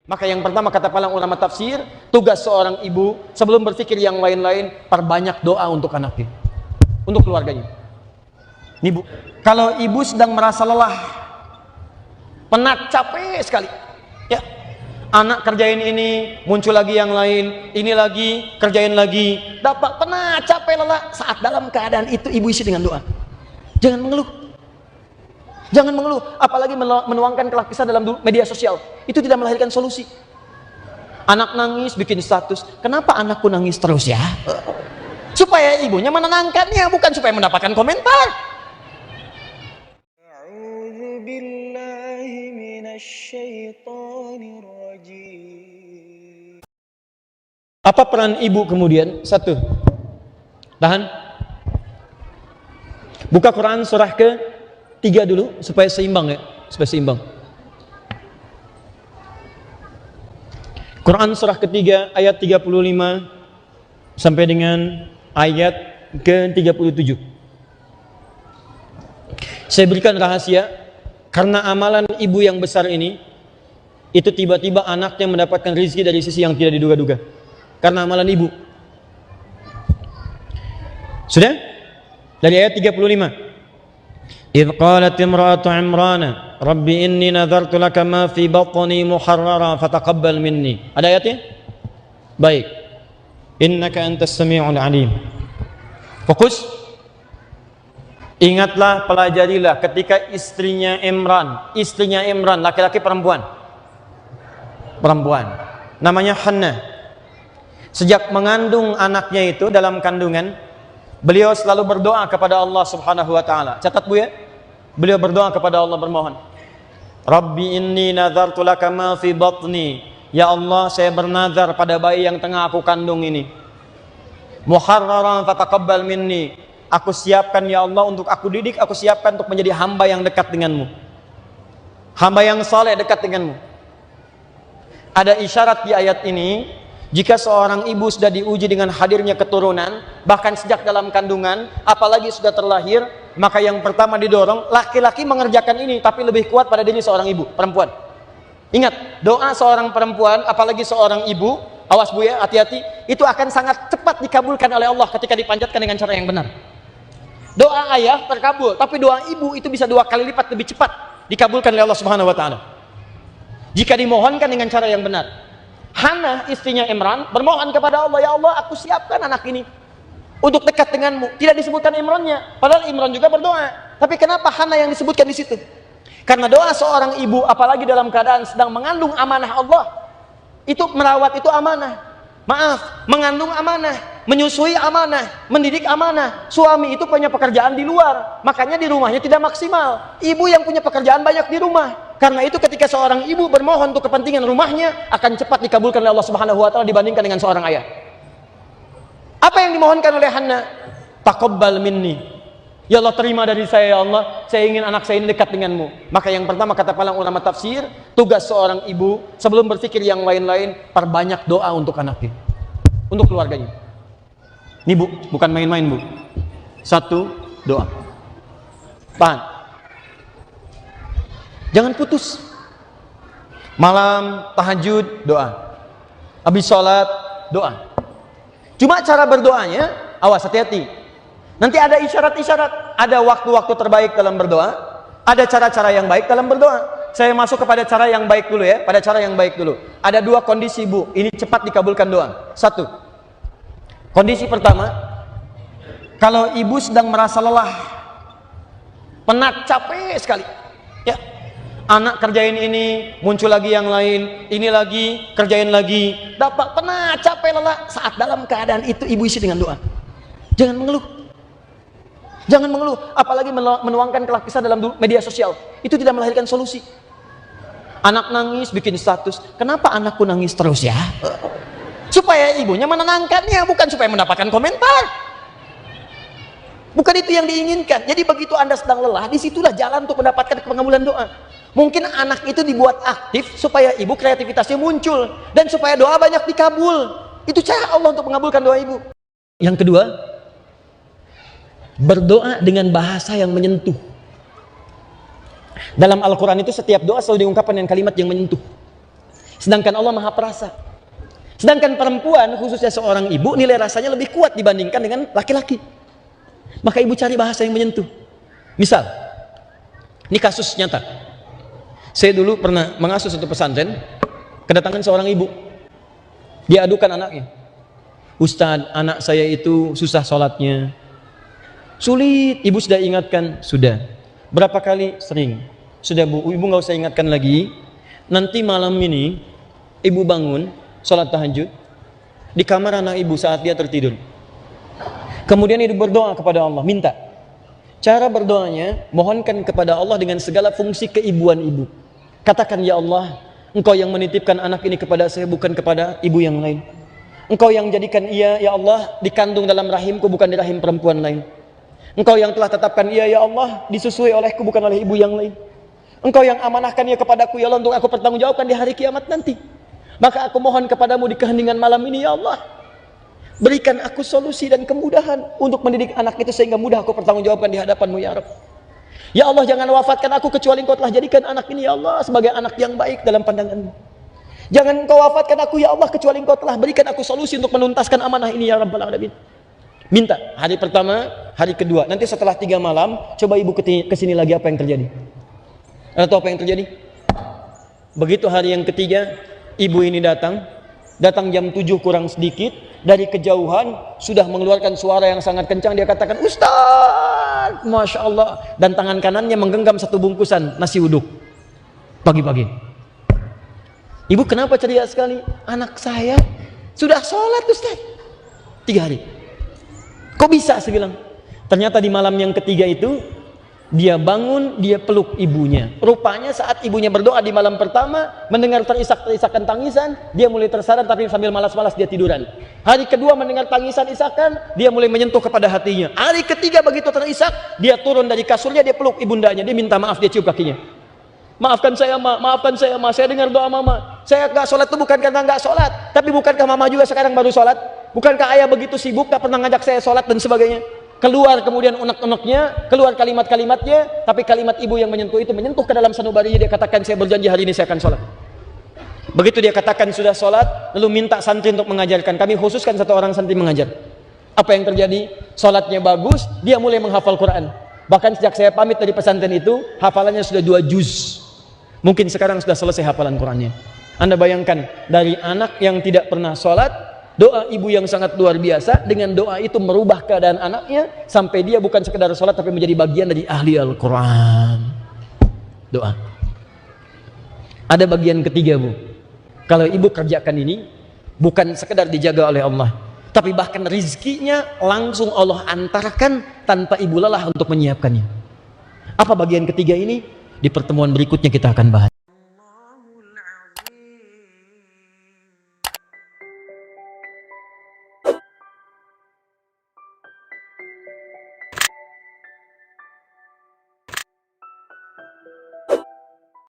Maka yang pertama kata para ulama tafsir, tugas seorang ibu sebelum berpikir yang lain-lain, perbanyak doa untuk anaknya, untuk keluarganya. Ini Bu, kalau ibu sedang merasa lelah, penat, capek sekali, ya, anak kerjain ini, muncul lagi yang lain, ini lagi, kerjain lagi, dapat penat, capek, lelah, saat dalam keadaan itu ibu isi dengan doa. Jangan mengeluh. Jangan mengeluh, apalagi menuangkan keluh kesah dalam media sosial. Itu tidak melahirkan solusi. Anak nangis bikin status, kenapa anakku nangis terus ya? Supaya ibunya menenangkannya, bukan supaya mendapatkan komentar. Apa peran ibu kemudian? Satu, tahan. Buka Quran surah ke-3 dulu supaya seimbang ya, supaya seimbang. Quran surah ke-3 ayat 35 sampai dengan ayat ke-37. Saya berikan rahasia, karena amalan ibu yang besar ini, itu tiba-tiba anaknya mendapatkan rezeki dari sisi yang tidak diduga-duga. Karena amalan ibu. Sudah? Dari ayat 35. إذ قالت امرأة عمران رب إني نذرت لك ما في بطني محررا فتقبل مني. Ada ayatnya? Baik. Innaka antas sami'ul alim. Fokus. Ingatlah, pelajarilah ketika istrinya Imran, laki-laki perempuan, namanya Hannah. Sejak mengandung anaknya itu dalam kandungan, beliau selalu berdoa kepada Allah Subhanahu wa taala. Catat Bu ya. Beliau berdoa kepada Allah, bermohon. Rabbi inni nazartu laka ma fi batni. Ya Allah, saya bernazar pada bayi yang tengah aku kandung ini. Muharraran fataqabbal minni. Aku siapkan ya Allah untuk aku didik, aku siapkan untuk menjadi hamba yang dekat denganmu. Hamba yang saleh dekat denganmu. Ada isyarat di ayat ini, jika seorang ibu sudah diuji dengan hadirnya keturunan, bahkan sejak dalam kandungan, apalagi sudah terlahir, maka yang pertama didorong, laki-laki mengerjakan ini, tapi lebih kuat pada diri seorang ibu, perempuan. Ingat, doa seorang perempuan, apalagi seorang ibu, awas Bu ya, hati-hati, itu akan sangat cepat dikabulkan oleh Allah ketika dipanjatkan dengan cara yang benar. Doa ayah terkabul, tapi doa ibu itu bisa 2 kali lipat lebih cepat dikabulkan oleh Allah Subhanahu wa taala. Jika dimohonkan dengan cara yang benar. Hannah, istrinya Imran, bermohon kepada Allah, ya Allah, aku siapkan anak ini untuk dekat denganmu. Tidak disebutkan Imrannya, padahal Imran juga berdoa. Tapi kenapa Hannah yang disebutkan di situ? Karena doa seorang ibu, apalagi dalam keadaan sedang mengandung amanah Allah, itu merawat itu amanah. Maaf, mengandung amanah, menyusui amanah, mendidik amanah. Suami itu punya pekerjaan di luar, makanya di rumahnya tidak maksimal. Ibu yang punya pekerjaan banyak di rumah. Karena itu ketika seorang ibu bermohon untuk kepentingan rumahnya, akan cepat dikabulkan oleh Allah Subhanahu wa taala dibandingkan dengan seorang ayah. Apa yang dimohonkan oleh Hannah? Taqabbal minni. Ya Allah, terima dari saya ya Allah, saya ingin anak saya ini dekat denganmu. Maka yang pertama kata para ulama tafsir, tugas seorang ibu sebelum berpikir yang lain-lain, perbanyak doa untuk anaknya, untuk keluarganya. Ini Bu, bukan main-main Bu. 1, doa. Tahan. Jangan putus. Malam tahajud doa. Habis sholat doa. Cuma cara berdoanya, awas, hati-hati. Nanti ada isyarat-isyarat, ada waktu-waktu terbaik dalam berdoa, ada cara-cara yang baik dalam berdoa. Saya masuk kepada cara yang baik dulu ya, pada cara yang baik dulu. Ada 2 kondisi Bu, ini cepat dikabulkan doa. 1, kondisi pertama, kalau ibu sedang merasa lelah, penat, capek sekali, ya, anak kerjain ini, muncul lagi yang lain, ini lagi, kerjain lagi, dapat penat, capek, lelah, saat dalam keadaan itu ibu isi dengan doa. Jangan mengeluh. Jangan mengeluh, apalagi menuangkan keluh kesah dalam media sosial. Itu tidak melahirkan solusi. Anak nangis bikin status, kenapa anakku nangis terus ya? Supaya ibunya menenangkannya, bukan supaya mendapatkan komentar. Bukan itu yang diinginkan. Jadi begitu Anda sedang lelah, disitulah jalan untuk mendapatkan pengabulan doa. Mungkin anak itu dibuat aktif supaya ibu kreativitasnya muncul, dan supaya doa banyak dikabul. Itu cara Allah untuk mengabulkan doa ibu. Yang kedua, berdoa dengan bahasa yang menyentuh. Dalam Al-Quran itu setiap doa selalu diungkapkan dengan kalimat yang menyentuh. Sedangkan Allah Maha Perasa. Sedangkan perempuan, khususnya seorang ibu, nilai rasanya lebih kuat dibandingkan dengan laki-laki. Maka ibu cari bahasa yang menyentuh. Misal, ini kasus nyata. Saya dulu pernah mengasuh satu pesantren, kedatangan seorang ibu. Dia adukan anaknya. Ustadz, anak saya itu susah sholatnya. Sulit, ibu sudah ingatkan. Sudah. Berapa kali? Sering. Sudah bu, ibu nggak usah ingatkan lagi. Nanti malam ini, ibu bangun, sholat tahajud di kamar anak ibu saat dia tertidur. Kemudian ibu berdoa kepada Allah, minta. Cara berdoanya, mohonkan kepada Allah dengan segala fungsi keibuan ibu. Katakan, ya Allah, Engkau yang menitipkan anak ini kepada saya, bukan kepada ibu yang lain. Engkau yang jadikan ia, ya Allah, dikandung dalam rahimku, bukan di rahim perempuan lain. Engkau yang telah tetapkan ia, ya Allah, disusui olehku, bukan oleh ibu yang lain. Engkau yang amanahkan ia kepadaku, ya Allah, untuk aku pertanggungjawabkan di hari kiamat nanti. Maka aku mohon kepadamu di keheningan malam ini, ya Allah, berikan aku solusi dan kemudahan untuk mendidik anak itu sehingga mudah aku pertanggungjawabkan di hadapanmu, ya Rabb. Ya Allah, jangan wafatkan aku kecuali Engkau telah jadikan anak ini, ya Allah, sebagai anak yang baik dalam pandanganmu. Jangan Engkau wafatkan aku, ya Allah, kecuali Engkau telah berikan aku solusi untuk menuntaskan amanah ini, ya Rabbal Alamin. Minta hari pertama, hari kedua, nanti setelah 3 malam, coba ibu kesini lagi, apa yang terjadi? Atau apa yang terjadi? Begitu hari yang ketiga, ibu ini datang jam 7 kurang sedikit, dari kejauhan sudah mengeluarkan suara yang sangat kencang. Dia katakan, Ustaz, Masya Allah. Dan tangan kanannya menggenggam satu bungkusan nasi uduk pagi-pagi. Ibu kenapa ceria sekali? Anak saya sudah sholat, Ustaz, 3 hari. Kok bisa? Saya bilang. Ternyata di malam yang ketiga itu dia bangun, dia peluk ibunya. Rupanya saat ibunya berdoa di malam pertama, mendengar terisak-terisakan tangisan, dia mulai tersadar tapi sambil malas-malas dia tiduran. Hari kedua mendengar tangisan-isakan, dia mulai menyentuh kepada hatinya. Hari ketiga begitu terisak, dia turun dari kasurnya, dia peluk ibundanya, dia minta maaf, dia cium kakinya. Maafkan saya, Ma, maafkan saya, Ma, saya dengar doa Mama. Saya gak sholat itu bukan karena gak sholat, tapi bukankah Mama juga sekarang baru sholat? Bukankah ayah begitu sibuk gak pernah ngajak saya sholat dan sebagainya? Keluar kemudian unek-uneknya, keluar kalimat-kalimatnya, tapi kalimat ibu yang menyentuh itu menyentuh ke dalam sanubarinya. Dia katakan, saya berjanji hari ini saya akan sholat. Begitu dia katakan sudah sholat, lalu minta santri untuk mengajarkan. Kami khususkan 1 orang santri mengajar. Apa yang terjadi? Sholatnya bagus, dia mulai menghafal Quran. Bahkan sejak saya pamit dari pesantren itu, hafalannya sudah 2 juz. Mungkin sekarang sudah selesai hafalan Qurannya. Anda bayangkan, dari anak yang tidak pernah sholat, doa ibu yang sangat luar biasa, dengan doa itu merubah keadaan anaknya sampai dia bukan sekedar sholat tapi menjadi bagian dari ahli Al-Quran. Doa. Ada bagian ketiga, Bu. Kalau ibu kerjakan ini, bukan sekedar dijaga oleh Allah, tapi bahkan rizkinya langsung Allah antarkan tanpa ibu lelah untuk menyiapkannya. Apa bagian ketiga ini? Di pertemuan berikutnya kita akan bahas.